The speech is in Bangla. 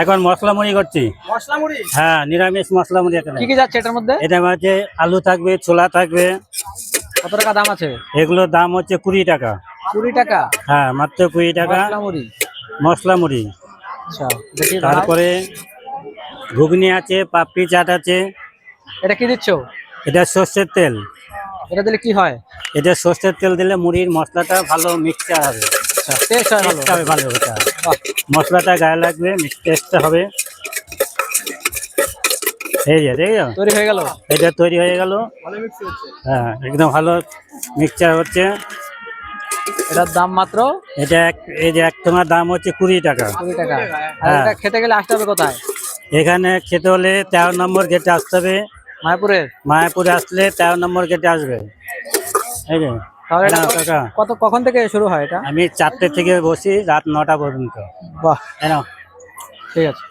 এখন মশলা মুড়ি করছি। মশলা মুড়ি? হ্যাঁ, নিরামিষ মশলা মুড়ি। এখানে কি কি যাচ্ছে এটার মধ্যে? এটার মধ্যে আলু থাকবে, ছোলা থাকবে। কত টাকা দাম আছে? এগুলোর দাম হচ্ছে 20 টাকা। 20 টাকা? হ্যাঁ, মাত্র 20 টাকা মশলা মুড়ি। মশলা মুড়ি। আচ্ছা, দেখি তারপরে ঘুগনি আছে, পাপড়ি চাট আছে। এটা কি দিচ্ছ? এটা সর্ষের তেল। এটা দিলে কি হয়? এটা সর্ষের তেল দিলে মুড়ির মশলাটা ভালো মিক্সচার হবে। আচ্ছা, টেস্ট হয় ভালো? টেস্ট হবে ভালো। এটা বাহ, মশলাটা গায়ে লাগবে, টেস্টটা হবে। এই যে দেখো, তৈরি হয়ে গেল। এটা তৈরি হয়ে গেল। ভালো মিক্স হচ্ছে। হ্যাঁ, একদম ভালো মিক্সচার হচ্ছে। এটার দাম মাত্র? এই যে এক টোঙার দাম হচ্ছে 20 টাকা। 20 টাকা। আর হ্যাঁ। এটা খেতে গেলে আসতে হবে কোথায়? এখানে খেতে হলে 13 নম্বর গেটে আসতে হবে। মায়াপুরের? মায়াপুরে আসলে 13 নম্বর গেটে আসবে। এই যে তাহলে এটা নাও কাকা, কখন থেকে শুরু হয় এটা? আমি 4টে থেকে বসি রাত 9টা পর্যন্ত। বাহ, এই নাও। ঠিক আছে।